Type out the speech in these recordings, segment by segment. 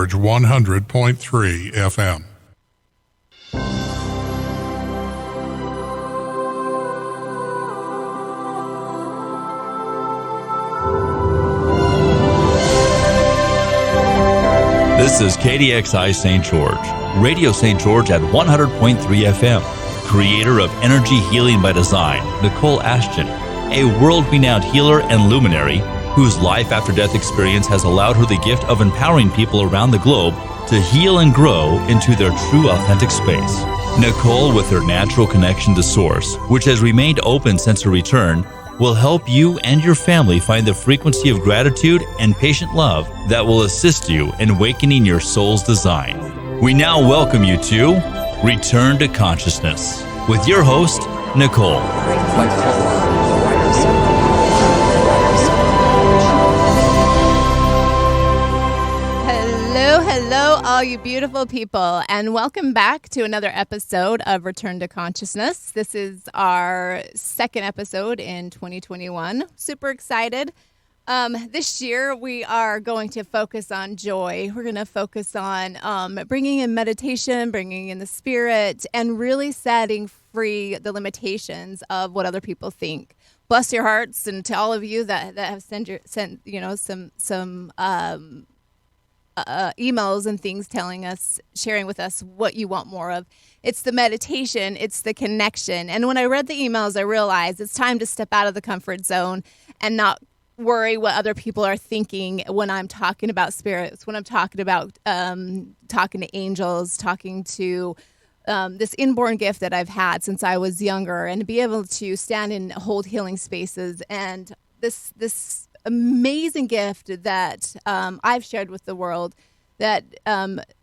George 100.3 FM. This is KDXI St. George, Radio St. George at 100.3 FM. Creator of Energy Healing by Design, Nicole Ashton, a world-renowned healer and luminary whose life after death experience has allowed her the gift of empowering people around the globe to heal and grow into their true authentic space. Nicole, with her natural connection to Source, which has remained open since her return, will help you and your family find the frequency of gratitude and patient love that will assist you in awakening your soul's design. We now welcome you to Return to Consciousness with your host, Nicole. Hello, all you beautiful people, and welcome back to another episode of Return to Consciousness. This is our second episode in 2021. Super excited. This year, we are going to focus on joy. We're going to focus on bringing in meditation, bringing in the spirit, and really setting free the limitations of what other people think. Bless your hearts, and to all of you that have sent some emails and things telling us, sharing with us what you want more of. It's the meditation, it's the connection. And when I read the emails, I realized it's time to step out of the comfort zone and not worry what other people are thinking when I'm talking about spirits, when I'm talking about talking to angels, talking to this inborn gift that I've had since I was younger, and to be able to stand and hold healing spaces. And this amazing gift that I've shared with the world, that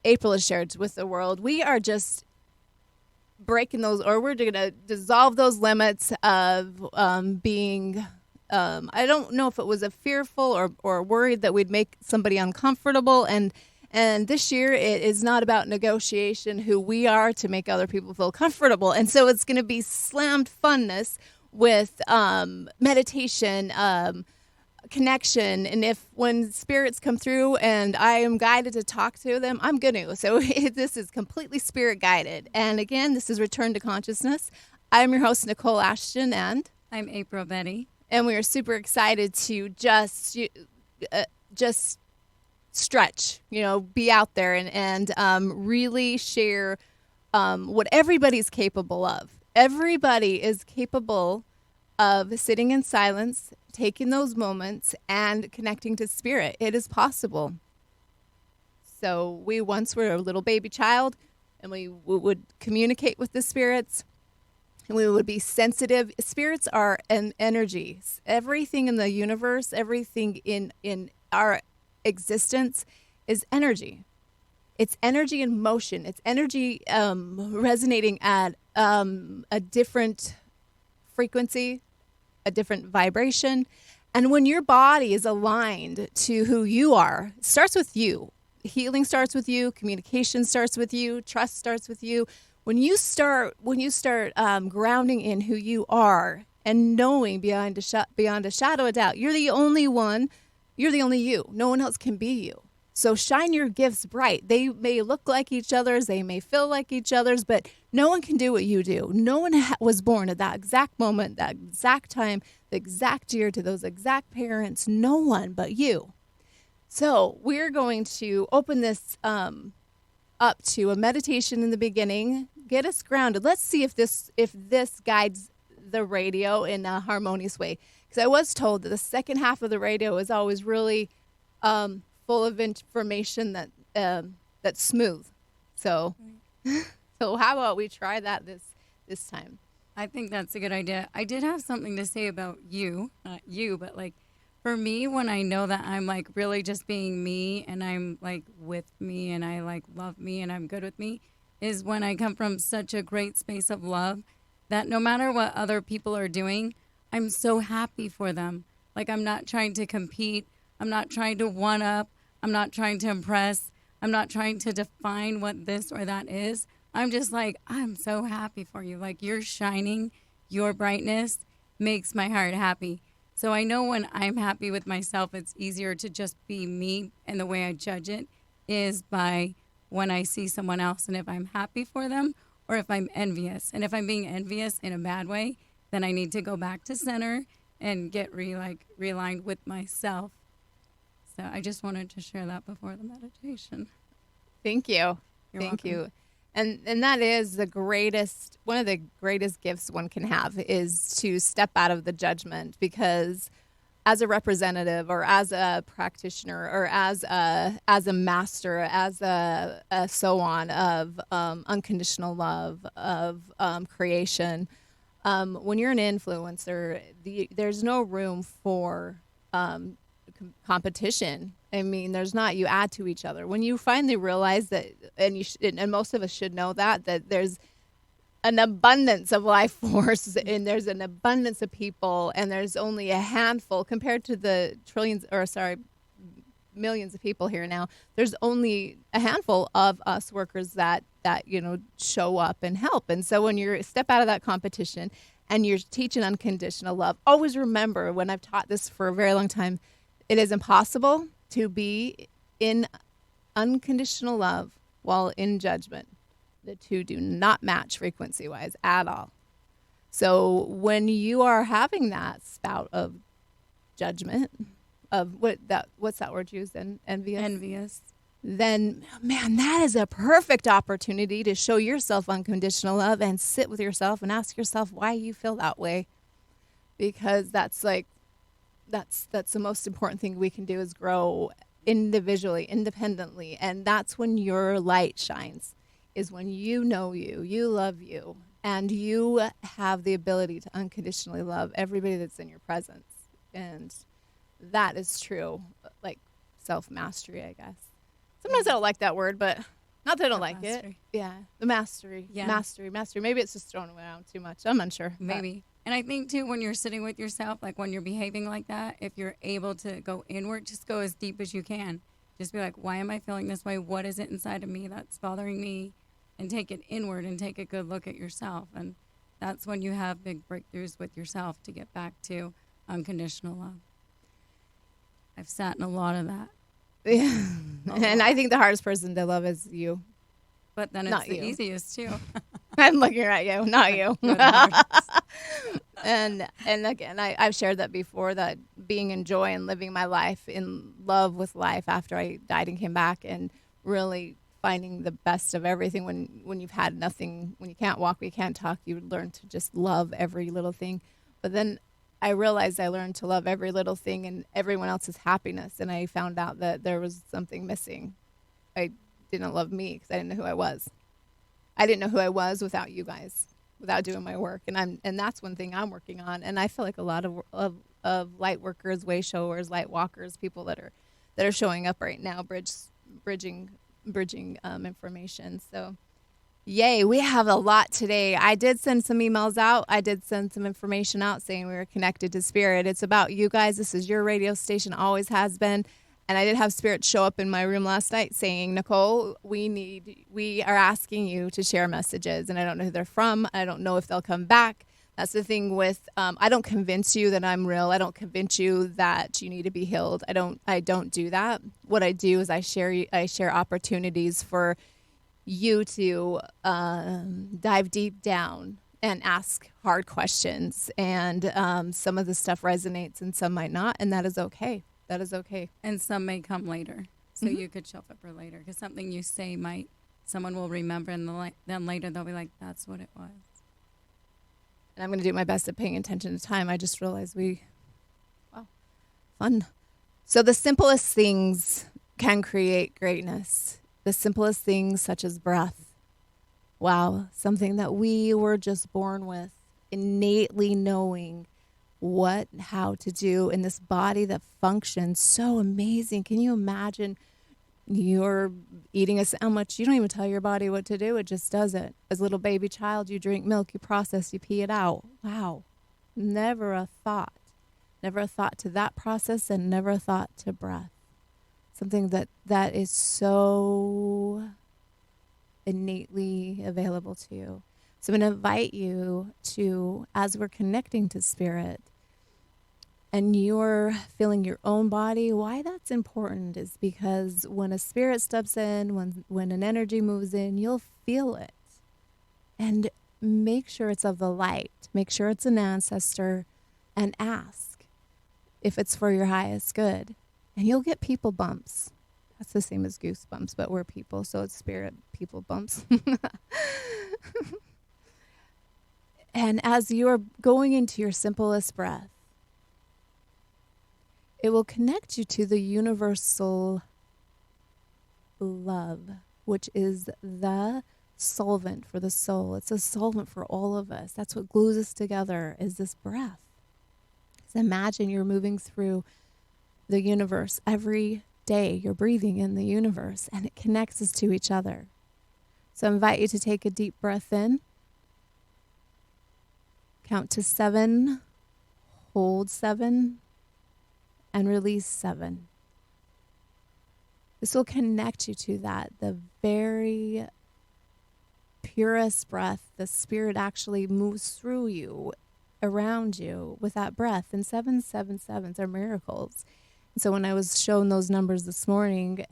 April has shared with the world. We are just breaking those, or we're going to dissolve those limits of being, I don't know if it was a fearful or worried that we'd make somebody uncomfortable. And this year it is not about negotiation, who we are to make other people feel comfortable. And so it's going to be slammed funness with meditation, connection, and when spirits come through and I am guided to talk to them, I'm going to. So this is completely spirit guided. And again, this is Return to Consciousness. I'm your host, Nicole Ashton, and I'm April Betti. And we are super excited to just stretch, be out there and really share what everybody's capable of. Everybody is capable of sitting in silence, taking those moments and connecting to spirit. It is possible. So we once were a little baby child, and we would communicate with the spirits, and we would be sensitive. Spirits are energies. Everything in the universe, everything in our existence is energy. It's energy in motion. It's energy resonating at a different frequency, a different vibration. And when your body is aligned to who you are, it starts with you. Healing starts with you. Communication starts with you. Trust starts with you. When you start grounding in who you are and knowing beyond a shadow of doubt, you're the only one. You're the only you. No one else can be you. So shine your gifts bright. They may look like each other's, they may feel like each other's, but no one can do what you do. No one was born at that exact moment, that exact time, the exact year, to those exact parents. No one but you. So we're going to open this up to a meditation in the beginning. Get us grounded. Let's see if this guides the radio in a harmonious way. Because I was told that the second half of the radio is always really full of information that's smooth. So how about we try that this time? I think that's a good idea. I did have something to say about you, not you, but like for me, when I know that I'm like really just being me and I'm like with me and I like love me and I'm good with me, is when I come from such a great space of love that no matter what other people are doing, I'm so happy for them. Like I'm not trying to compete. I'm not trying to one up. I'm not trying to impress. I'm not trying to define what this or that is. I'm just like, I'm so happy for you. Like you're shining, your brightness makes my heart happy. So I know when I'm happy with myself, it's easier to just be me and the way I judge it is by when I see someone else and if I'm happy for them or if I'm envious. And if I'm being envious in a bad way, then I need to go back to center and get realigned with myself. So I just wanted to share that before the meditation. Thank you. You're Thank welcome. you. And that is one of the greatest gifts one can have is to step out of the judgment, because as a representative or as a practitioner or as a master, as a so on of unconditional love, of creation, when you're an influencer, there's no room for competition. I mean, there's not. You add to each other. When you finally realize that, and most of us should know that there's an abundance of life force, and there's an abundance of people, and there's only a handful compared to the millions of people here now. There's only a handful of us workers that show up and help. And so when you step out of that competition and you're teaching unconditional love, always remember, when I've taught this for a very long time, it is impossible to be in unconditional love while in judgment. The two do not match frequency-wise at all. So when you are having that spout of judgment, of what's that word used then? Envious. Then, man, that is a perfect opportunity to show yourself unconditional love and sit with yourself and ask yourself why you feel that way. Because that's the most important thing we can do, is grow individually, independently. And that's when your light shines, is when you know you love you, and you have the ability to unconditionally love everybody that's in your presence. And that is true, like self-mastery, I guess. Sometimes I don't like that word, but not that I don't like it. Yeah, the mastery. Yeah. Mastery. Maybe it's just thrown around too much. I'm unsure. Maybe. And I think, too, when you're sitting with yourself, like when you're behaving like that, if you're able to go inward, just go as deep as you can. Just be like, why am I feeling this way? What is it inside of me that's bothering me? And take it inward and take a good look at yourself. And that's when you have big breakthroughs with yourself to get back to unconditional love. I've sat in a lot of that. Yeah. And I think the hardest person to love is you. But then it's the easiest, too. I'm looking at you, not you. And again, I've shared that before, that being in joy and living my life in love with life after I died and came back, and really finding the best of everything. When you've had nothing, when you can't walk, when you can't talk, you learn to just love every little thing. But then I realized I learned to love every little thing and everyone else's happiness, and I found out that there was something missing. I didn't love me because I didn't know who I was. I didn't know who I was without you guys, without doing my work, and that's one thing I'm working on. And I feel like a lot of light workers, way showers, light walkers, people that are showing up right now, bridging information. So, yay, we have a lot today. I did send some emails out. I did send some information out saying we were connected to Spirit. It's about you guys. This is your radio station, always has been. And I did have Spirit show up in my room last night saying, Nicole, we are asking you to share messages. And I don't know who they're from. I don't know if they'll come back. That's the thing with, I don't convince you that I'm real. I don't convince you that you need to be healed. I don't do that. What I do is I share opportunities for you to dive deep down and ask hard questions. And some of the stuff resonates and some might not. And that is okay. That is okay. And some may come later. So you could show up for later. Because something you say someone will remember, and then later they'll be like, that's what it was. And I'm going to do my best at paying attention to time. I just realized fun. So the simplest things can create greatness. The simplest things, such as breath. Wow, something that we were just born with, innately knowing how to do in this body that functions so amazing. Can you imagine you're eating a sandwich? You don't even tell your body what to do. It just does it. As a little baby child, you drink milk, you process, you pee it out. Wow. Never a thought. Never a thought to that process, and never a thought to breath. Something that is so innately available to you. So I'm going to invite you to, as we're connecting to Spirit, and you're feeling your own body. Why that's important is because when a spirit steps in, when an energy moves in, you'll feel it. And make sure it's of the light. Make sure it's an ancestor, and ask if it's for your highest good. And you'll get people bumps. That's the same as goosebumps, but we're people, so it's spirit people bumps. And as you're going into your simplest breath, it will connect you to the universal love, which is the solvent for the soul. It's a solvent for all of us. That's what glues us together, is this breath. So imagine you're moving through the universe every day. You're breathing in the universe, and it connects us to each other. So I invite you to take a deep breath in. Count to 7, hold 7, and release 7. This will connect you to that, the very purest breath. The spirit actually moves through you, around you with that breath. And 777s are miracles. And so when I was shown those numbers this morning,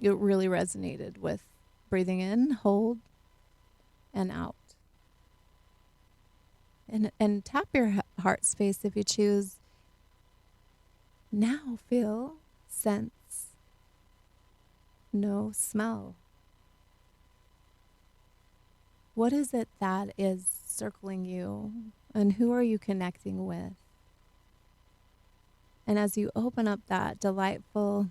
it really resonated with breathing in, hold, and out. And tap your heart space if you choose. Now feel, sense, know, smell. What is it that is circling you, and who are you connecting with? And as you open up that delightful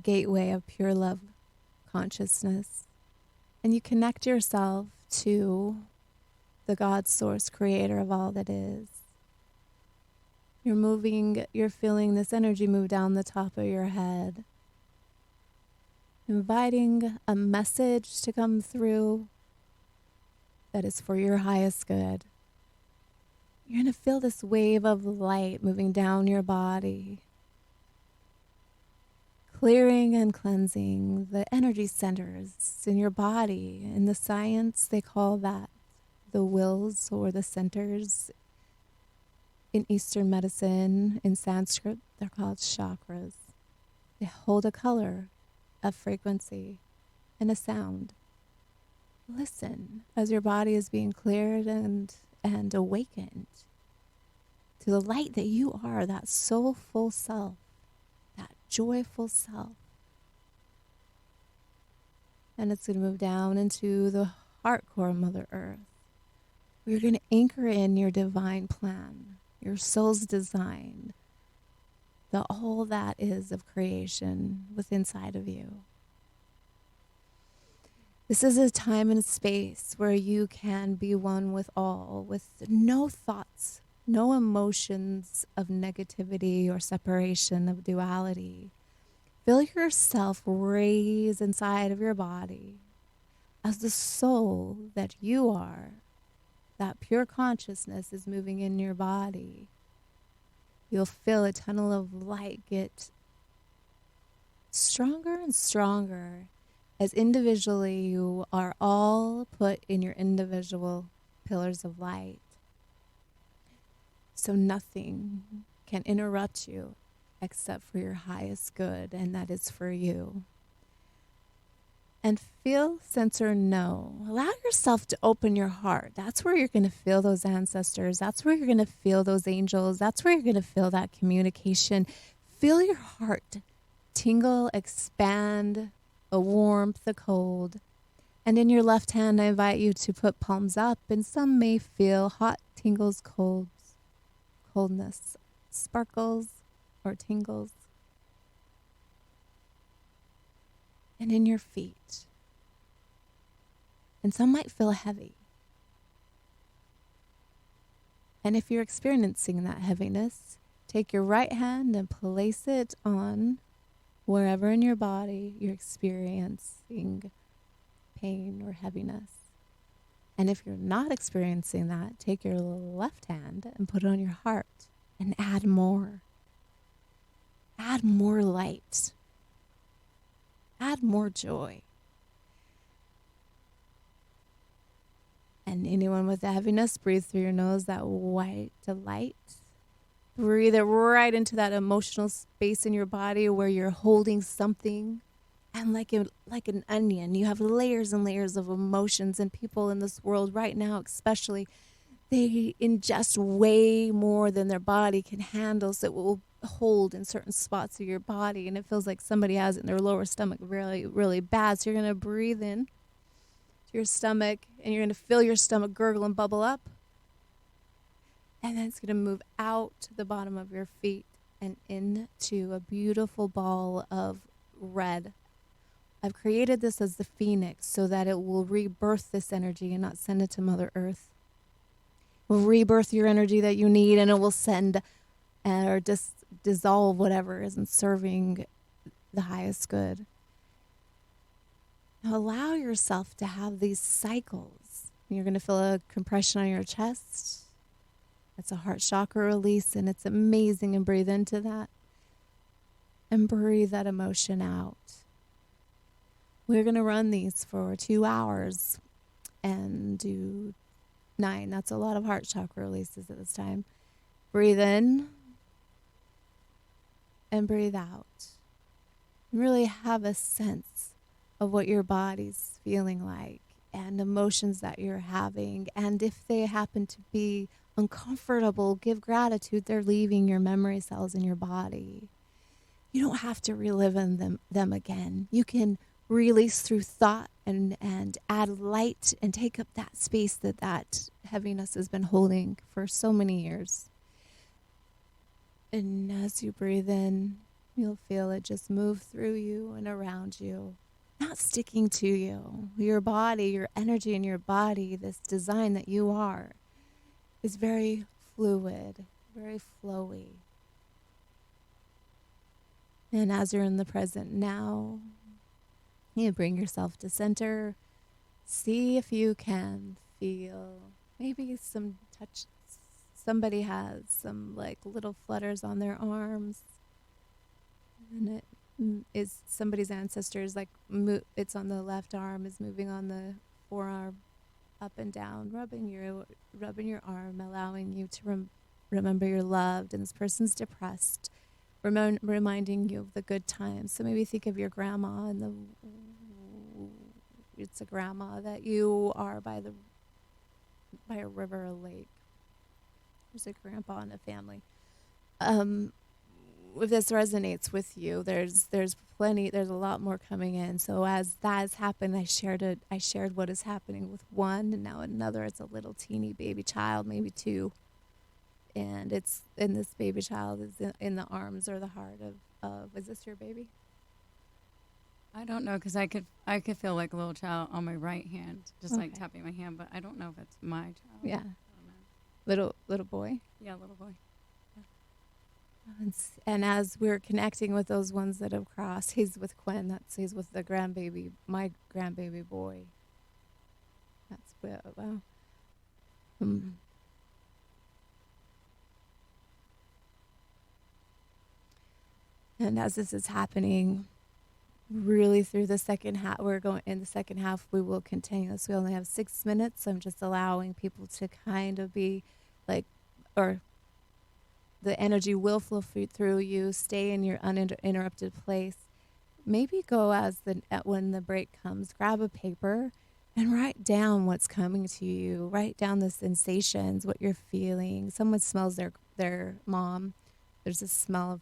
gateway of pure love consciousness, and you connect yourself to the God source, creator of all that is, you're feeling this energy move down the top of your head, inviting a message to come through that is for your highest good. You're going to feel this wave of light moving down your body, clearing and cleansing the energy centers in your body. In the science, they call that the wills or the centers. In Eastern medicine, in Sanskrit, they're called chakras. They hold a color, a frequency, and a sound. Listen as your body is being cleared and awakened to the light that you are, that soulful self, that joyful self. And it's going to move down into the heart core of Mother Earth. You're going to anchor in your divine plan, your soul's design, all that is of creation within inside of you. This is a time and a space where you can be one with all, with no thoughts, no emotions of negativity or separation, of duality. Feel yourself raise inside of your body as the soul that you are. That pure consciousness is moving in your body. You'll feel a tunnel of light get stronger and stronger as individually you are all put in your individual pillars of light. So nothing can interrupt you except for your highest good, and that is for you. And feel, sense, or know. Allow yourself to open your heart. That's where you're going to feel those ancestors. That's where you're going to feel those angels. That's where you're going to feel that communication. Feel your heart tingle, expand, a warmth, a cold. And in your left hand, I invite you to put palms up, and some may feel hot tingles, coldness, sparkles, or tingles. And in your feet. And some might feel heavy. And if you're experiencing that heaviness, take your right hand and place it on wherever in your body you're experiencing pain or heaviness. And if you're not experiencing that, take your left hand and put it on your heart and add more. Add more light. Add more joy. And anyone with the heaviness, breathe through your nose, that white delight. Breathe it right into that emotional space in your body where you're holding something. And like an onion, you have layers and layers of emotions, and people in this world right now especially, they ingest way more than their body can handle, so it will hold in certain spots of your body, and it feels like somebody has it in their lower stomach really, really bad. So you're going to breathe in to your stomach, and you're going to feel your stomach gurgle and bubble up, and then it's going to move out to the bottom of your feet and into a beautiful ball of red. I've created this as the phoenix so that it will rebirth this energy and not send it to Mother Earth. It will rebirth your energy that you need, and it will send or just dissolve whatever isn't serving the highest good. Now allow yourself to have these cycles. You're going to feel a compression on your chest. That's a heart chakra release, and it's amazing. And breathe into that. And breathe that emotion out. We're going to run these for 2 hours and do 9. That's a lot of heart chakra releases at this time. Breathe in and breathe out. Really have a sense of what your body's feeling like and emotions that you're having. And if they happen to be uncomfortable, give gratitude. They're leaving your memory cells in your body. You don't have to relive them again. You can release through thought and add light and take up that space that heaviness has been holding for so many years. And as you breathe in, you'll feel it just move through you and around you, not sticking to you. Your body, your energy in your body, this design that you are, is very fluid, very flowy. And as you're in the present now, you bring yourself to center. See if you can feel maybe some touch. Somebody has some like little flutters on their arms. And it is somebody's ancestors, like it's on the left arm, is moving on the forearm up and down, rubbing your arm, allowing you to remember you're loved. And this person's depressed, reminding you of the good times. So maybe think of your grandma, and it's a grandma that you are by a river or lake. There's a grandpa in a family. If this resonates with you, there's a lot more coming in. So as that has happened, I shared what is happening with one, and now another. It's a little teeny baby child, maybe 2. And this baby child is in the arms or the heart of is this your baby? I don't know, because I could feel like a little child on my right hand, just Okay. like tapping my hand, but I don't know if it's my child. Yeah. I don't know. Little boy? Yeah, little boy. And as we're connecting with those ones that have crossed, he's with Quinn. He's with the my grandbaby boy. That's wow. And as this is happening, really through the second half, in the second half, we will continue this. We only have 6 minutes. So I'm just allowing people to kind of be like, or the energy will flow through you. Stay in your uninterrupted place. Maybe go when the break comes, grab a paper and write down what's coming to you. Write down the sensations, what you're feeling. Someone smells their mom. There's a smell of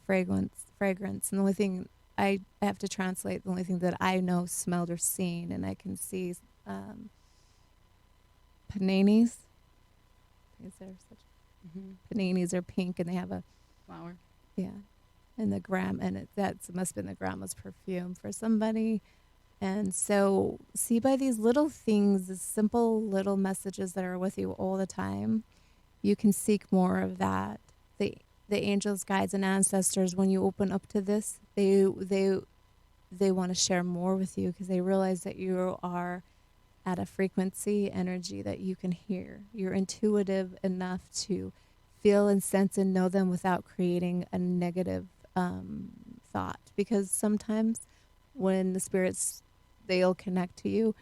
fragrance. And the only thing I have to translate, the only thing that I know, smelled, or seen, and I can see paninis. Is there such? Paninis are pink, and they have a Flower. yeah, and that must have been the grandma's perfume for somebody. And so see, by these little things, the simple little messages that are with you all the time, you can seek more of that. The angels, guides, and ancestors, when you open up to this, they want to share more with you, because they realize that you are at a frequency, energy that you can hear. You're intuitive enough to feel and sense and know them without creating a negative thought. Because sometimes when the spirits, they'll connect to you,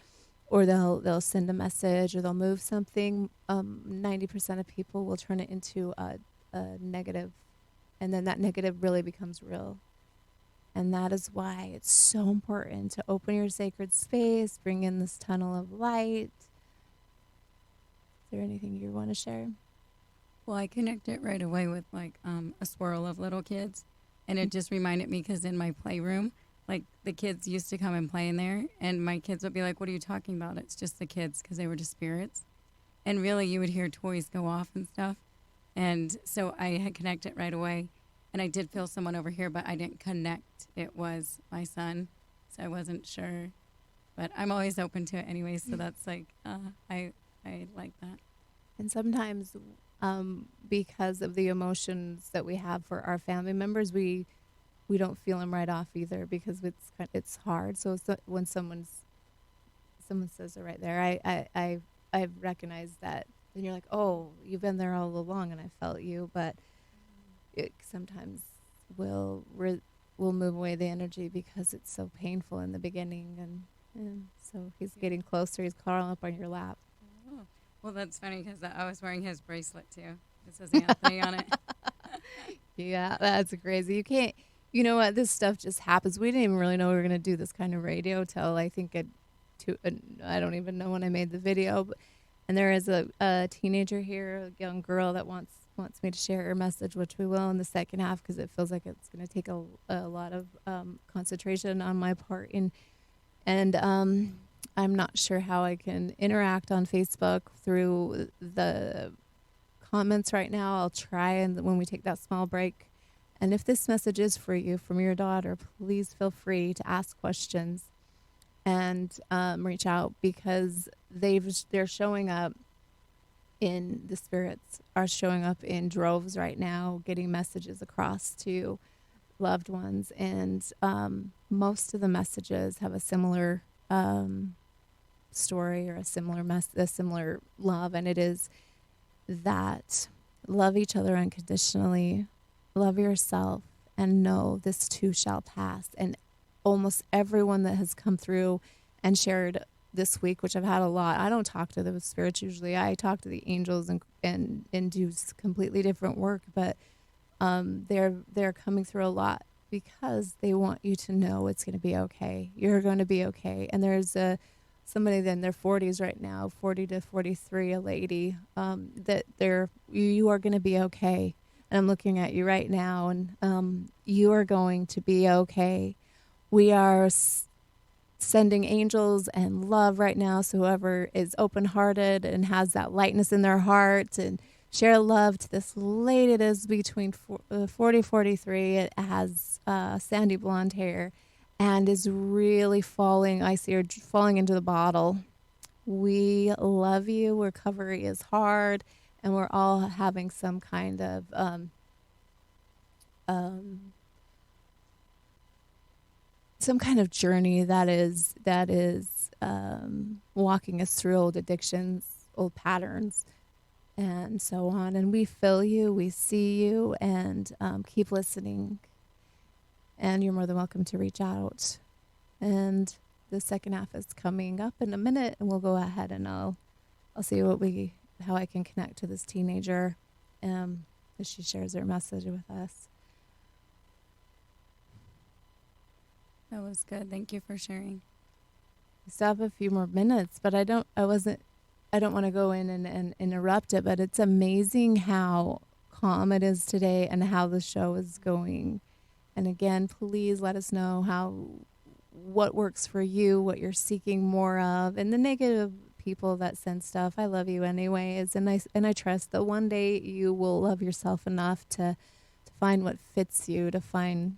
or they'll send a message, or they'll move something. 90% of people will turn it into a negative, and then that negative really becomes real. And that is why it's so important to open your sacred space, bring in this tunnel of light. Is there anything you want to share? Well, I connected right away with like a swirl of little kids, and it just reminded me because in my playroom, like the kids used to come and play in there, and my kids would be like, "What are you talking about?" It's just the kids, because they were just spirits, and really you would hear toys go off and stuff, and so I had connected right away, and I did feel someone over here, but I didn't connect. It was my son, so I wasn't sure, but I'm always open to it anyway. So that's like I like that. And sometimes, because of the emotions that we have for our family members, we don't feel them right off either, because it's hard. So when someone says it right there, I've recognized that, and you're like, oh, you've been there all along, and I felt you. But it sometimes will move away the energy because it's so painful in the beginning, and so he's getting closer. He's crawling up on your lap. Oh. Well, that's funny because I was wearing his bracelet too. It says Anthony on it. Yeah, that's crazy. You can't. You know what? This stuff just happens. We didn't even really know we were going to do this kind of radio till I think I don't even know when I made the video. And there is a teenager here, a young girl that wants me to share her message, which we will in the second half, because it feels like it's going to take a lot of concentration on my part. And I'm not sure how I can interact on Facebook through the comments right now. I'll try, and when we take that small break. And if this message is for you, from your daughter, please feel free to ask questions and reach out, because they're showing up the spirits are showing up in droves right now, getting messages across to loved ones. And most of the messages have a similar story, or a similar love. And it is that love each other unconditionally, love yourself, and know this too shall pass. And almost everyone that has come through and shared this week, which I've had a lot, I don't talk to the spirits usually. I talk to the angels and do completely different work, but they're coming through a lot because they want you to know it's going to be okay. You're going to be okay. And there's somebody in their 40s right now, 40 to 43, a lady, that you are going to be okay. And I'm looking at you right now, and you are going to be okay. We are sending angels and love right now, so whoever is open-hearted and has that lightness in their heart, and share love to this lady that is between 40, 43. It has sandy blonde hair and is really falling. I see her falling into the bottle. We love you. Recovery is hard. And we're all having some kind of journey that is walking us through old addictions, old patterns, and so on. And we feel you, we see you, and keep listening. And you're more than welcome to reach out. And the second half is coming up in a minute, and we'll go ahead and I'll see how I can connect to this teenager as she shares her message with us. That was good. Thank you for sharing. We still have a few more minutes, but I don't want to go in and interrupt it, but it's amazing how calm it is today and how the show is going. And again, please let us know what works for you, what you're seeking more of, and the negative people that send stuff. I love you anyways, and I trust that one day you will love yourself enough to find what fits you, to find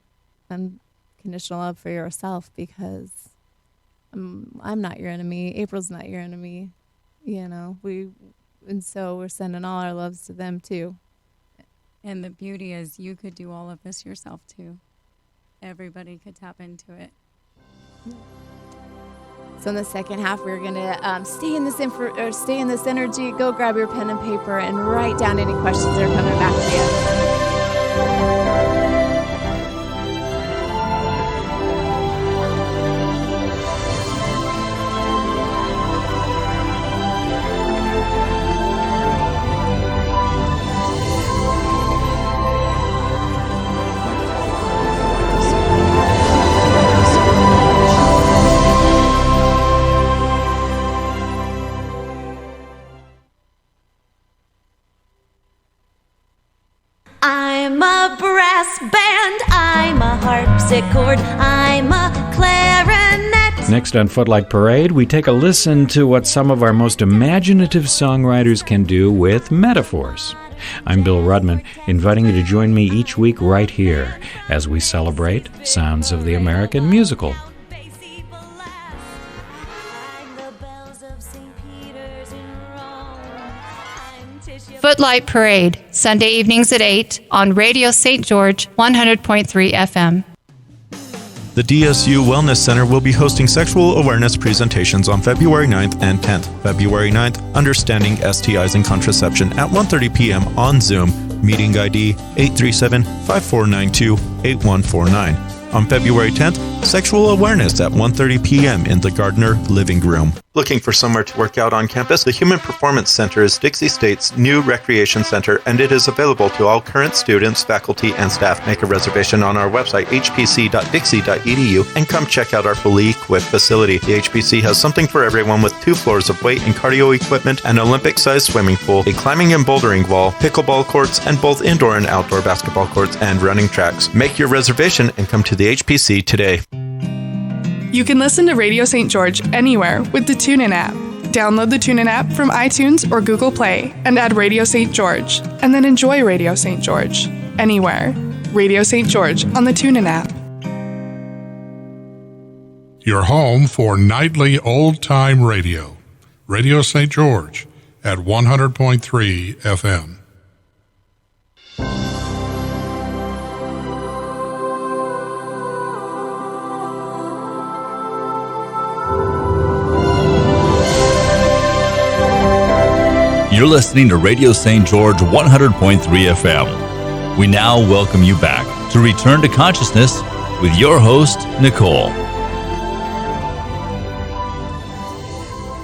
unconditional love for yourself, because I'm not your enemy. April's not your enemy. So we're sending all our loves to them too. And the beauty is you could do all of this yourself too. Everybody could tap into it. So in the second half, we're going to stay in this energy. Go grab your pen and paper and write down any questions that are coming back to you. harpsichord, I'm a clarinet. Next on Footlight Parade, we take a listen to what some of our most imaginative songwriters can do with metaphors. I'm Bill Rudman, inviting you to join me each week right here as we celebrate sounds of the American musical. Footlight Parade, Sunday evenings at 8 on Radio St. George 100.3 FM. The DSU Wellness Center will be hosting sexual awareness presentations on February 9th and 10th. February 9th, Understanding STIs and Contraception at 1:30 p.m. on Zoom. Meeting ID 837-5492-8149. On February 10th, Sexual Awareness at 1:30 p.m. in the Gardner Living Room. Looking for somewhere to work out on campus? The Human Performance Center is Dixie State's new recreation center, and it is available to all current students, faculty, and staff. Make a reservation on our website, hpc.dixie.edu, and come check out our fully equipped facility. The HPC has something for everyone with 2 floors of weight and cardio equipment, an Olympic-sized swimming pool, a climbing and bouldering wall, pickleball courts, and both indoor and outdoor basketball courts and running tracks. Make your reservation and come to the HPC today. You can listen to Radio St. George anywhere with the TuneIn app. Download the TuneIn app from iTunes or Google Play and add Radio St. George, and then enjoy Radio St. George anywhere. Radio St. George on the TuneIn app. Your home for nightly old-time radio. Radio St. George at 100.3 FM. You're listening to Radio St. George 100.3 FM. We now welcome you back to Return to Consciousness with your host, Nicole.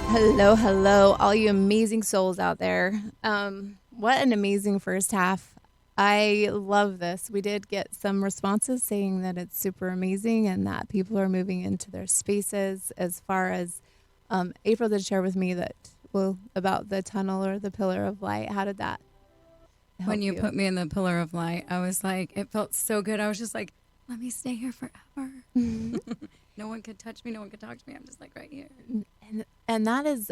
Hello, all you amazing souls out there. What an amazing first half. I love this. We did get some responses saying that it's super amazing and that people are moving into their spaces. As far as April did share with me that, well, about the tunnel or the pillar of light. How did that help When you put me in the pillar of light, I was like, it felt so good. I was just like, let me stay here forever. No one could touch me. No one could talk to me. I'm just like right here. And that is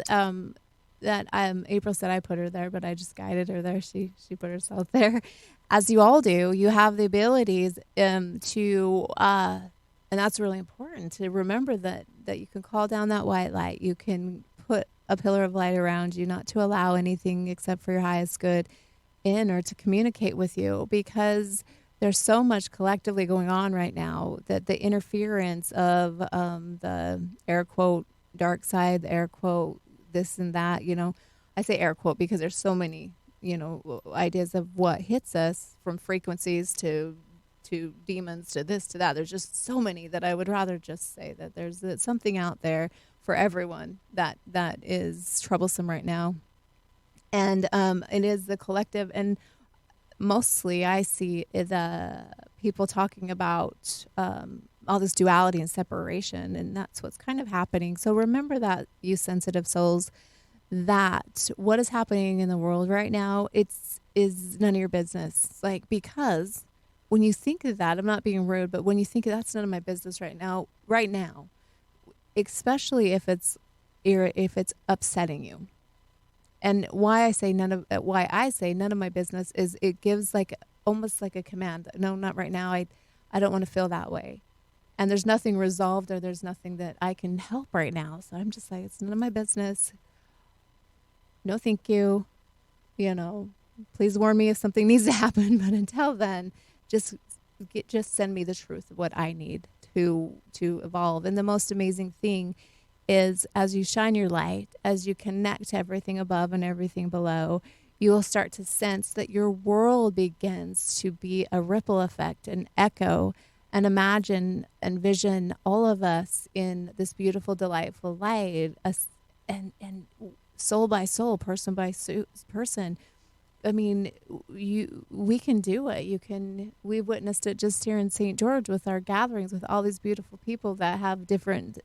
that April said I put her there, but I just guided her there. She put herself there, as you all do. You have the abilities to, and that's really important to remember that you can call down that white light. You can put a pillar of light around you, not to allow anything except for your highest good in or to communicate with you, because there's so much collectively going on right now that the interference of the air quote dark side, the air quote this and that, I say air quote because there's so many, ideas of what hits us, from frequencies to demons to this to that. There's just so many that I would rather just say that there's something out there for everyone that is troublesome right now. And it is the collective, and mostly I see the people talking about all this duality and separation, and that's what's kind of happening. So remember that, you sensitive souls, that what is happening in the world right now, is none of your business. Because when you think of that, I'm not being rude, but when you think that's none of my business right now, especially if it's upsetting you. And why I say none of my business is it gives almost like a command. No, not right now. I don't want to feel that way. And there's nothing resolved, or there's nothing that I can help right now. So I'm just like, it's none of my business. No, thank you. Please warn me if something needs to happen. But until then, just send me the truth of what I need to evolve. And the most amazing thing is, as you shine your light, as you connect to everything above and everything below, you will start to sense that your world begins to be a ripple effect, an echo, and imagine and vision all of us in this beautiful, delightful light, and soul by soul, person by person. I mean, we can do it. We've witnessed it just here in St. George with our gatherings with all these beautiful people that have different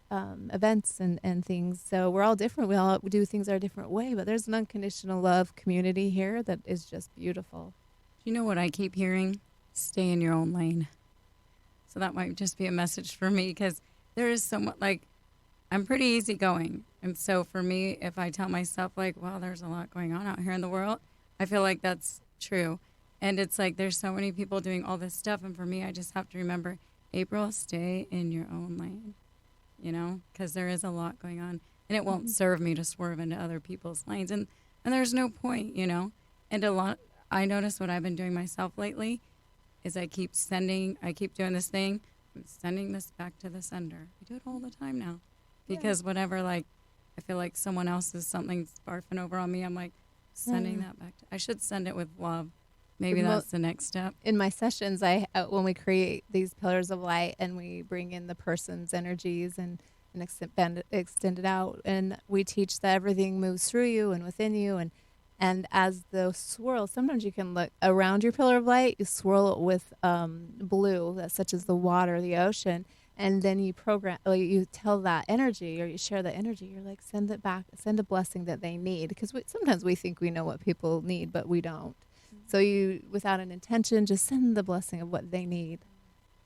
events and things. So we're all different. We all do things our different way, but there's an unconditional love community here that is just beautiful. You know what I keep hearing? Stay in your own lane. So that might just be a message for me, because there is so much, like, I'm pretty easygoing. And so for me, if I tell myself, like, wow, there's a lot going on out here in the world, I feel like that's true. And it's like there's so many people doing all this stuff. And for me, I just have to remember, April, stay in your own lane, you know, because there is a lot going on. And it won't serve me to swerve into other people's lanes. And there's no point, you know. And I notice what I've been doing myself lately is I keep doing this thing. I'm sending this back to the sender. I do it all the time now. Because whatever, like, I feel like someone else is something's barfing over on me, I'm like, sending that back. I should send it with love. Maybe that's the next step. In my sessions, when we create these pillars of light and we bring in the person's energies and extend it out, and we teach that everything moves through you and within you, and as the swirl, sometimes you can look around your pillar of light, you swirl it with blue, such as the water, the ocean, and then you you tell that energy, or you share that energy. You're like, send it back, send a blessing that they need, because sometimes we think we know what people need, but we don't. So you, without an intention, just send the blessing of what they need,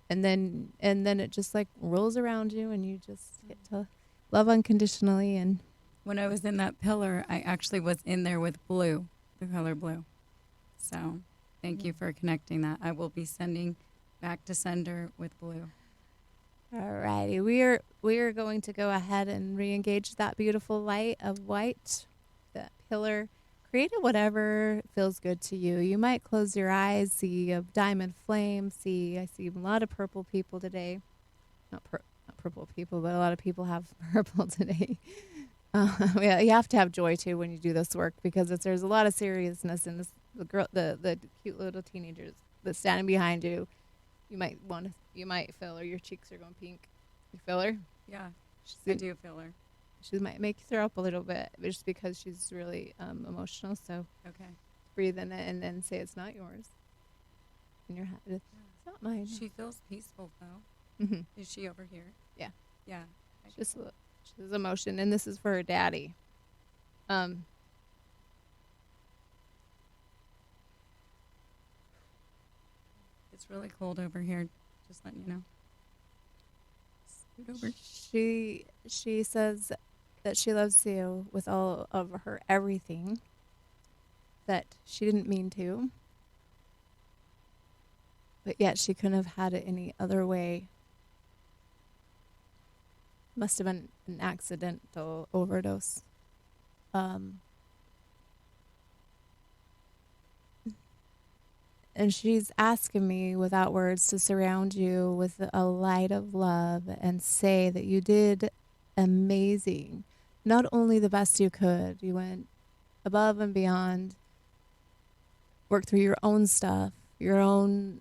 and then it just like rolls around you, and you just get to love unconditionally. And when I was in that pillar, I actually was in there with blue, the color blue. So thank you for connecting that. I will be sending back to sender with blue. All righty, we are going to go ahead and re-engage that beautiful light of white, that pillar. Create it whatever feels good to you. You might close your eyes, see a diamond flame. I see a lot of purple people today. Not purple people, but a lot of people have purple today. You have to have joy too when you do this work, because there's a lot of seriousness in this. The cute little teenagers that's standing behind you. You might feel her. Your cheeks are going pink. You feel her? Yeah, I do feel her. She might make you throw up a little bit, just because she's really emotional. So okay, breathe in it and then say it's not yours. In your head, it's not mine. She feels peaceful though. Mm-hmm. Is she over here? Yeah. Yeah. She's emotion, and this is for her daddy. It's really cold over here. Just letting you know. Scoot over. She says that she loves you with all of her everything, that she didn't mean to, but yet she couldn't have had it any other way. Must have been an accidental overdose. And she's asking me without words to surround you with a light of love and say that you did amazing. Not only the best you could, you went above and beyond, worked through your own stuff, your own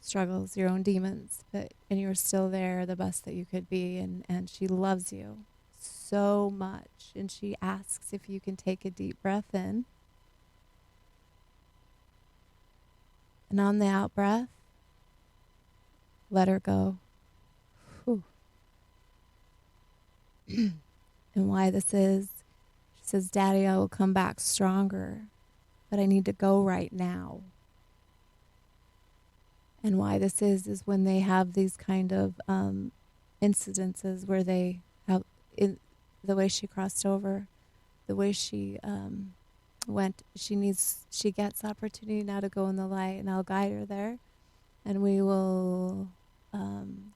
struggles, your own demons, and you're still there, the best that you could be, and she loves you so much, and she asks if you can take a deep breath in, and on the out breath, let her go. Whew. And why this is, she says, Daddy, I will come back stronger, but I need to go right now. And why this is when they have these kind of incidences where they have, the way she crossed over, the way she went, she gets opportunity now to go in the light, and I'll guide her there, and we will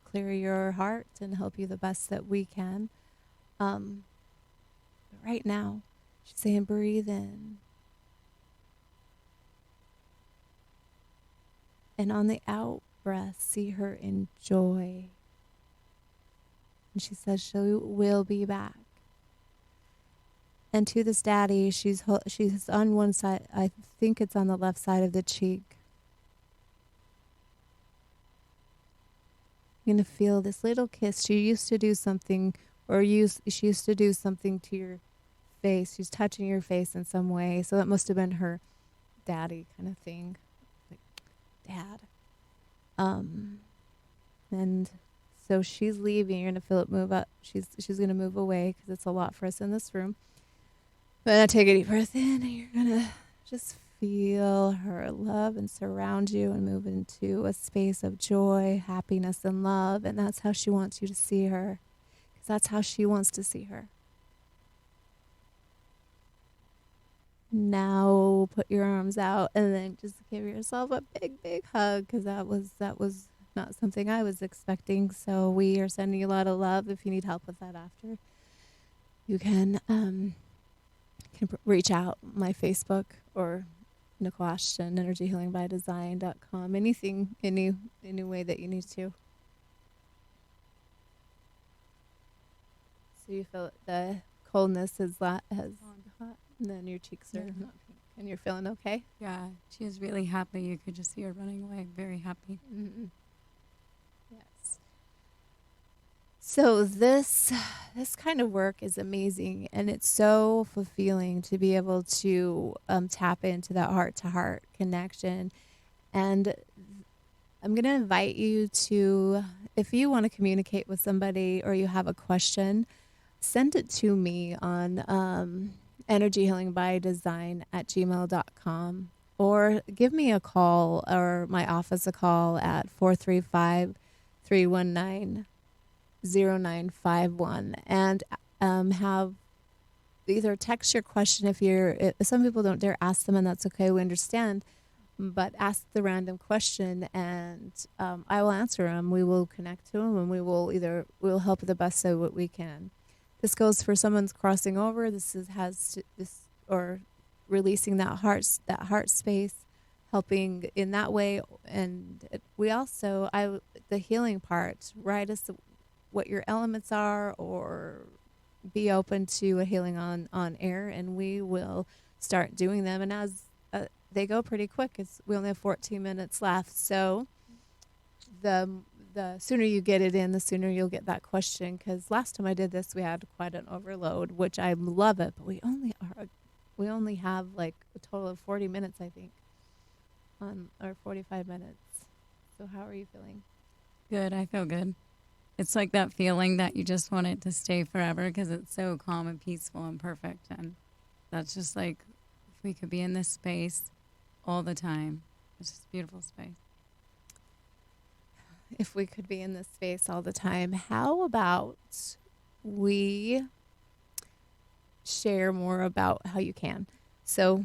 clear your heart and help you the best that we can. But right now, she's saying, breathe in. And on the out breath, see her in joy. And she says she will be back. And to this daddy, she's on one side, I think it's on the left side of the cheek. You're going to feel this little kiss. She used to do something, she used to do something to your face. She's touching your face in some way. So that must have been her daddy kind of thing. Like, Dad. And so she's leaving. You're going to feel it move up. She's going to move away because it's a lot for us in this room. But take a deep breath in, and you're going to just feel her love and surround you and move into a space of joy, happiness, and love. And that's how she wants you to see her, because that's how she wants to see her. Now put your arms out and then just give yourself a big, big hug, because that was not something I was expecting. So we are sending you a lot of love. If you need help with that after, you can reach out my Facebook or Nicole Ashton, energyhealingbydesign.com. Anything, any way that you need to. So you feel the coldness has hot, and then your cheeks are not pink, and you're feeling okay? Yeah, she is really happy. You could just see her running away, very happy. Mm-hmm. Yes. So this kind of work is amazing, and it's so fulfilling to be able to tap into that heart-to-heart connection. And I'm going to invite you to, if you want to communicate with somebody or you have a question, send it to me on energyhealingbydesign@gmail.com, or give me a call or my office a call at 435-319-0951, and have either text your question if some people don't dare ask them, and that's okay, we understand, but ask the random question and I will answer them. We will connect to them, and we'll help the best so what we can. This goes for someone's crossing over. Or releasing that heart space, helping in that way. And we also, the healing part, write us what your elements are, or be open to a healing on air, and we will start doing them. And as they go pretty quick, we only have 14 minutes left. So the sooner you get it in, the sooner you'll get that question. Because last time I did this, we had quite an overload, which I love it, but we only have like a total of 40 minutes, I think, or 45 minutes. So how are you feeling? Good. I feel good. It's like that feeling that you just want it to stay forever, because it's so calm and peaceful and perfect. And that's just like, if we could be in this space all the time. It's just a beautiful space. If we could be in this space all the time, how about we share more about how you can? So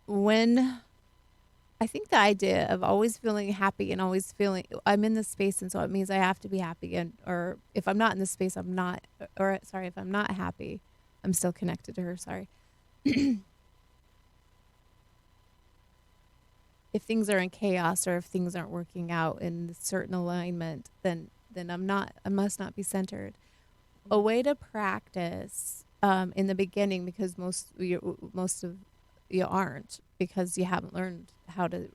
I think the idea of always feeling happy and always feeling I'm in this space, and so it means I have to be happy, or if I'm not in this space, if I'm not happy, I'm still connected to her. Sorry. If things are in chaos, or if things aren't working out in a certain alignment, then I must not be centered. A way to practice in the beginning, because most of you aren't, because you haven't learned how to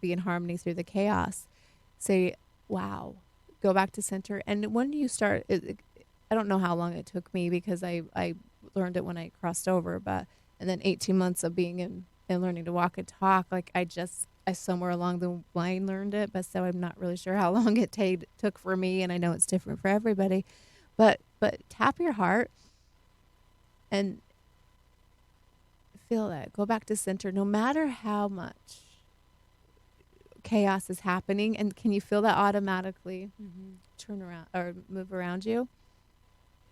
be in harmony through the chaos. Say, wow, go back to center. And when you start, I don't know how long it took me, because I learned it when I crossed over, and then 18 months of being in and learning to walk and talk, like I somewhere along the line learned it, but so I'm not really sure how long it took for me, and I know it's different for everybody. But tap your heart and feel that. Go back to center, no matter how much chaos is happening. And can you feel that automatically turn around or move around you?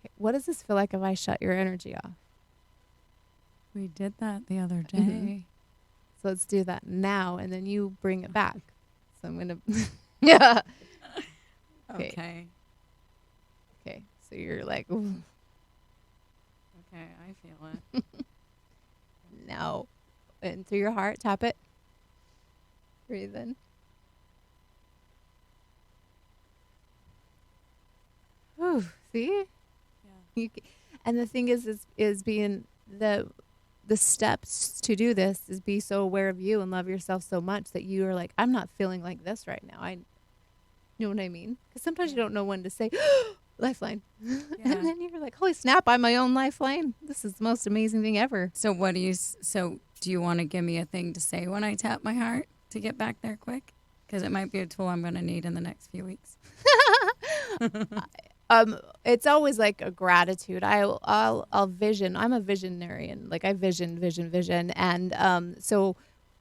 Okay, what does this feel like if I shut your energy off? We did that the other day. Mm-hmm. So let's do that now, and then you bring it back. So I'm going to... Yeah. Okay. Okay. So you're like... Ooh. Okay, I feel it. Now, and through your heart, tap it. Breathe in. Ooh, see? Yeah. And the thing is being the steps to do this is be so aware of you and love yourself so much that you are like, I'm not feeling like this right now. You know what I mean? Because sometimes you don't know when to say, lifeline. Yeah. And then you're like, holy snap, I'm my own lifeline. This is the most amazing thing ever. So do you want to give me a thing to say when I tap my heart to get back there quick? Because it might be a tool I'm going to need in the next few weeks. It's always like a gratitude. I'll vision. I'm a visionary, and like I vision. And so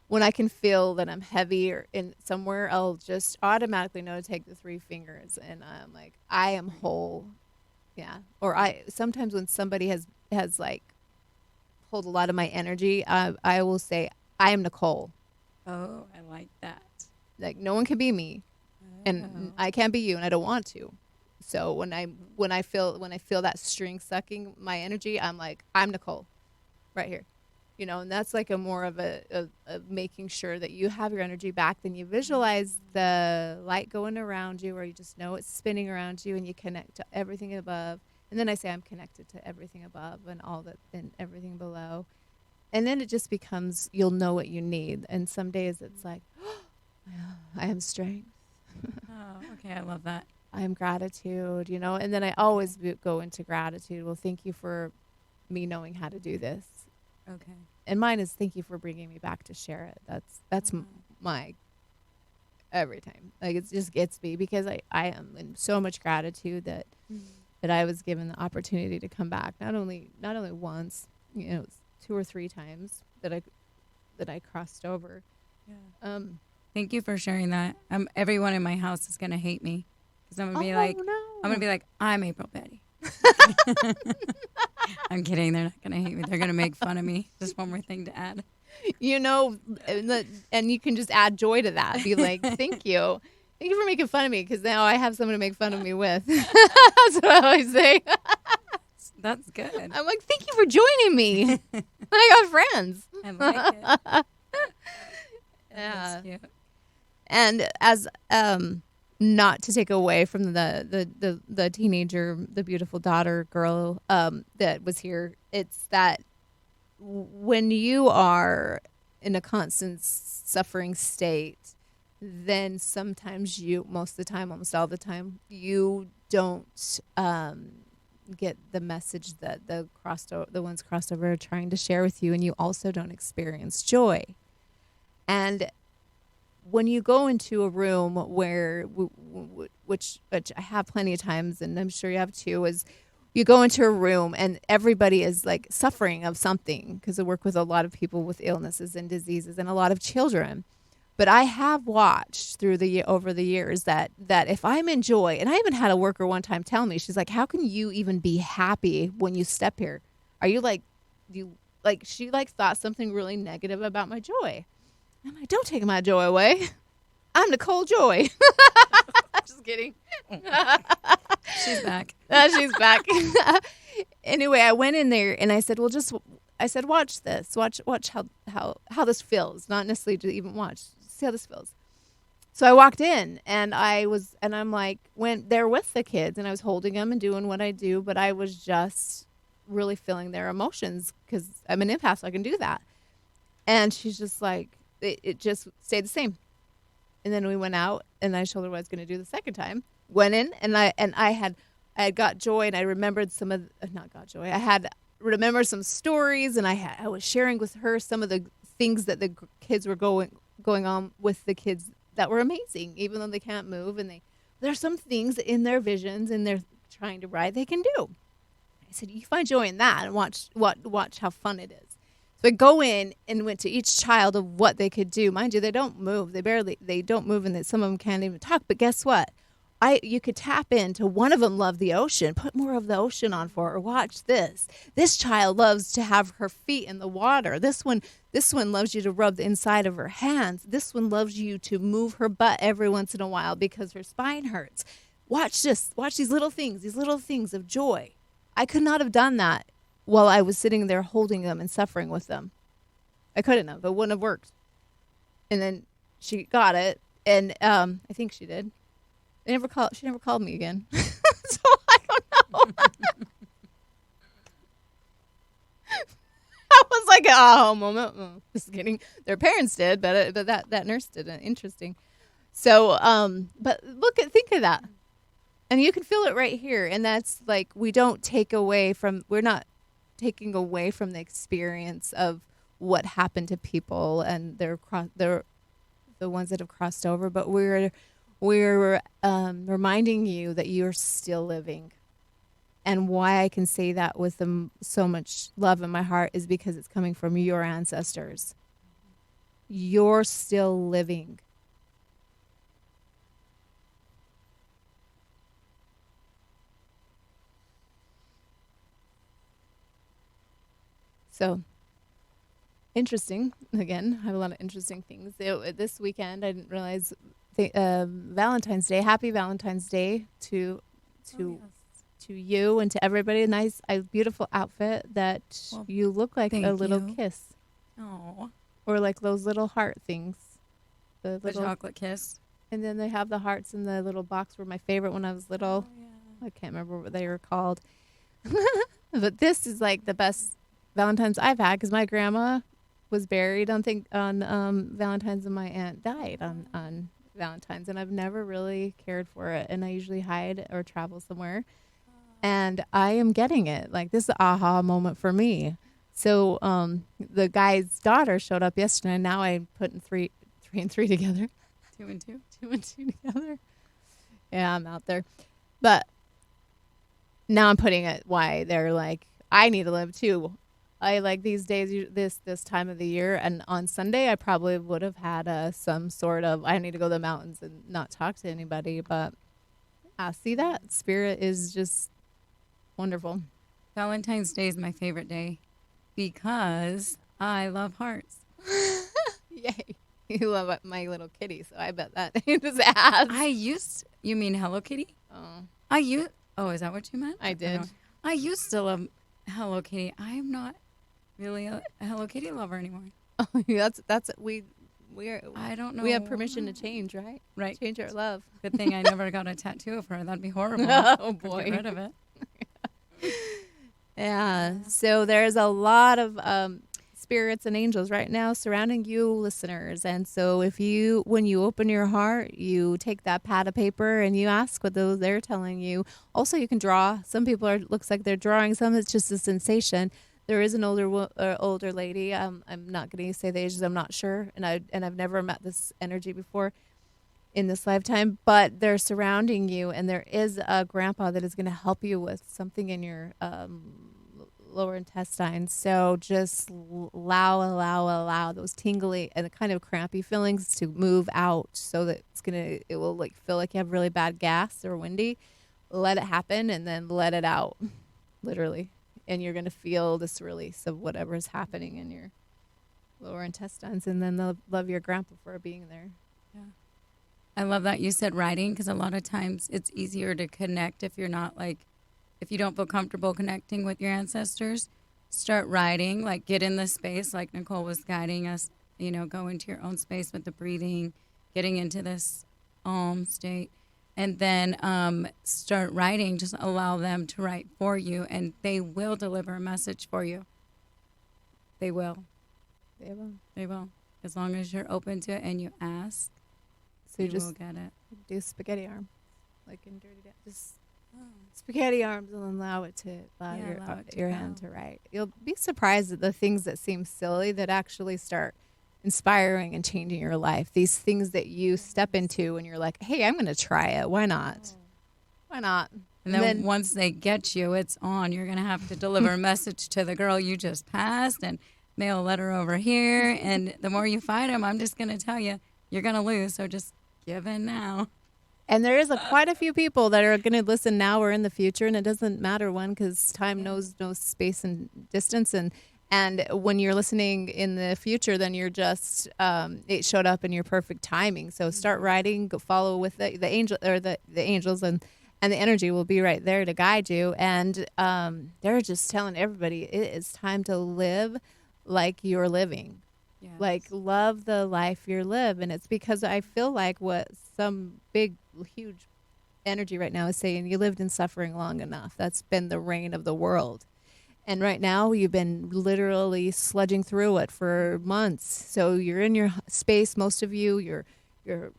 when I can feel that I'm heavy or in somewhere, I'll just automatically know to take the 3 fingers, and I'm like, I am whole. Yeah. Or sometimes when somebody has like pulled a lot of my energy, I will say, I am Nicole. Oh, I like that. Like, no one can be me, and I can't be you, and I don't want to. So when I feel that string sucking my energy, I'm like, I'm Nicole, right here. And that's like a more of a making sure that you have your energy back. Then you visualize the light going around you, or you just know it's spinning around you, and you connect to everything above. And then I say I'm connected to everything above and and everything below. And then it just becomes, you'll know what you need. And some days it's like, I have strength. Oh, okay. I love that. I am gratitude, And then I always go into gratitude. Well, thank you for me knowing how to do this. Okay. And mine is thank you for bringing me back to share it. That's my every time. Like, it just gets me because I am in so much gratitude that I was given the opportunity to come back. Not only once, 2 or 3 times that I crossed over. Yeah. Thank you for sharing that. Everyone in my house is gonna hate me because I'm gonna be like, no. I'm gonna be like, I'm April Betti. I'm kidding. They're not going to hate me. They're going to make fun of me. Just one more thing to add. And you can just add joy to that. Be like, thank you. Thank you for making fun of me, because now I have someone to make fun of me with. That's what I always say. That's good. I'm like, thank you for joining me. I got friends. I like it. Yeah. Cute. And as not to take away from the teenager, the beautiful daughter girl that was here, it's that when you are in a constant suffering state, then sometimes most of the time, almost all the time, you don't get the message that the ones crossed over are trying to share with you, and you also don't experience joy. And when you go into a room where, which I have plenty of times, and I'm sure you have too, is you go into a room and everybody is like suffering of something, because I work with a lot of people with illnesses and diseases and a lot of children. But I have watched over the years that if I'm in joy, and I even had a worker one time tell me, she's like, how can you even be happy when you step here? Are you she thought something really negative about my joy. I'm like, don't take my joy away. I'm Nicole Joy. Just kidding. She's back. She's back. Anyway, I went in there and I said, watch this. Watch how this feels. Not necessarily to even watch. See how this feels. So I walked in and I'm like, went there with the kids, and I was holding them and doing what I do, but I was just really feeling their emotions because I'm an empath, so I can do that. And she's just like, it just stayed the same. And then we went out, and I told her what I was going to do the second time. Went in, and I had got joy, and I remembered some of not got joy. I had remembered some stories, and I was sharing with her some of the things that the kids were going on with the kids that were amazing, even though they can't move, and there's some things in their visions and they're trying to write they can do. I said, you find joy in that, and watch how fun it is. So I go in and went to each child of what they could do. Mind you, they don't move. They don't move, and some of them can't even talk. But guess what? You could tap into one of them loved the ocean. Put more of the ocean on for her. Watch this. This child loves to have her feet in the water. This one loves you to rub the inside of her hands. This one loves you to move her butt every once in a while because her spine hurts. Watch this. Watch these little things of joy. I could not have done that while I was sitting there holding them and suffering with them. I couldn't have. It wouldn't have worked. And then she got it, and I think she did. She never called me again. So I don't know. That was like an aha moment. Just kidding. Their parents did, but that nurse didn't. Interesting. So, but think of that. And you can feel it right here. And that's like, we're not taking away from the experience of what happened to people and the ones that have crossed over, but we're reminding you that you're still living. And why I can say that with so much love in my heart is because it's coming from your ancestors. you're still living. So, interesting. Again, I have a lot of interesting things. This weekend, I didn't realize Valentine's Day. Happy Valentine's Day to you and to everybody. A nice, beautiful outfit that you look like a little kiss. Oh. Or like those little heart things. The chocolate kiss. And then they have the hearts in the little box. Were my favorite when I was little. Oh, yeah. I can't remember what they were called. But this is like the best Valentine's I've had because my grandma was buried on Valentine's and my aunt died on Valentine's, and I've never really cared for it, and I usually hide or travel somewhere, and I am getting it. Like, this is an aha moment for me. So the guy's daughter showed up yesterday, and now I'm putting three and three together. Two and two together. Yeah, I'm out there. But now I'm putting it why they're like, I need to live too. I like these days, this time of the year, and on Sunday I probably would have had some sort of, I need to go to the mountains and not talk to anybody, but I see that spirit is just wonderful. Valentine's Day is my favorite day because I love hearts. Yay. You love my little kitty, so I bet that just adds. You mean Hello Kitty? Oh. Is that what you meant? I did. I used to love Hello Kitty. I am not really a Hello Kitty lover anymore. Oh, that's we are. I don't know. We have permission to change, right? Right. Change our love. Good thing I never got a tattoo of her. That'd be horrible. Oh boy. Get rid of it. Yeah. So there's a lot of spirits and angels right now surrounding you, listeners. And so when you open your heart, you take that pad of paper and you ask what they're telling you. Also, you can draw. Some people looks like they're drawing. Some it's just a sensation. There is an older lady. I'm not going to say the ages. I'm not sure, and I've never met this energy before in this lifetime. But they're surrounding you, and there is a grandpa that is going to help you with something in your lower intestines. So just allow those tingly and kind of crampy feelings to move out, so that it will like feel like you have really bad gas or windy. Let it happen, and then let it out, literally. And you're going to feel this release of whatever is happening in your lower intestines. And then they'll love your grandpa for being there. Yeah. I love that you said writing, because a lot of times it's easier to connect if you don't feel comfortable connecting with your ancestors. Start writing, like get in the space, like Nicole was guiding us, go into your own space with the breathing, getting into this state. And then start writing. Just allow them to write for you, and they will deliver a message for you. They will. They will. As long as you're open to it and you ask, so you will get it. Do spaghetti arm, like in Dirty Dancing. Just spaghetti arms, and allow your hand to write. You'll be surprised at the things that seem silly that actually start inspiring and changing your life. These things that you step into and you're like, hey, I'm going to try it. Why not? Why not? And then once they get you, it's on. You're going to have to deliver a message to the girl you just passed and mail a letter over here. And the more you fight them, I'm just going to tell you, you're going to lose. So just give in now. And there is quite a few people that are going to listen now or in the future. And it doesn't matter when, because time knows no space and distance. And when you're listening in the future, then you're just, it showed up in your perfect timing. So start writing, go follow with the angel or the angels, and the energy will be right there to guide you. And they're just telling everybody it is time to live like you're living. Yes. Like, love the life you're living. And it's because I feel like what some big, huge energy right now is saying, you lived in suffering long enough. That's been the reign of the world. And right now, you've been literally sludging through it for months. So you're in your space. Most of you,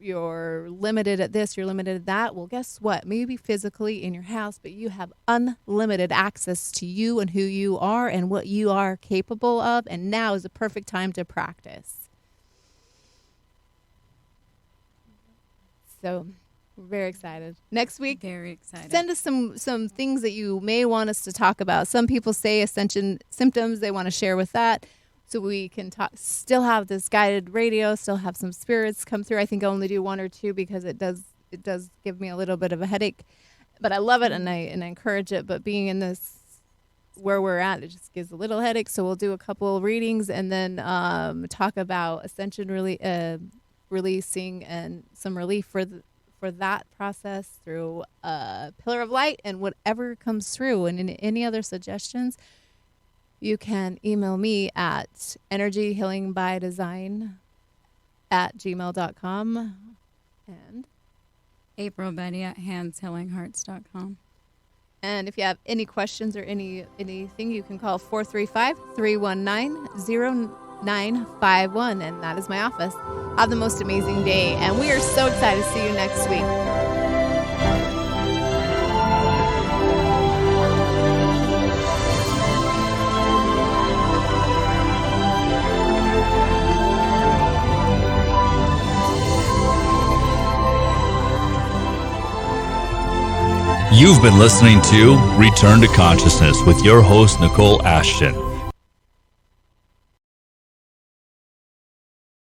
you're limited at this, you're limited at that. Well, guess what? Maybe physically in your house, but you have unlimited access to you and who you are and what you are capable of. And now is the perfect time to practice. So we're very excited. Next week, very excited. Send us some things that you may want us to talk about. Some people say ascension symptoms they want to share with that. so we can still have this guided radio, still have some spirits come through. I think I only do 1 or 2 because it does give me a little bit of a headache, but I love it and I encourage it. But being in this where we're at, it just gives a little headache. So we'll do a couple readings and then talk about ascension, releasing and some relief for that process through a pillar of light and whatever comes through. And any other suggestions, you can email me at energyhealingbydesign@gmail.com and April Betti at handshealinghearts.com. And if you have any questions or anything, you can call 435-319-0951, and that is my office. Have the most amazing day, and we are so excited to see you next week. You've been listening to Return to Consciousness with your host, Nicole Ashton.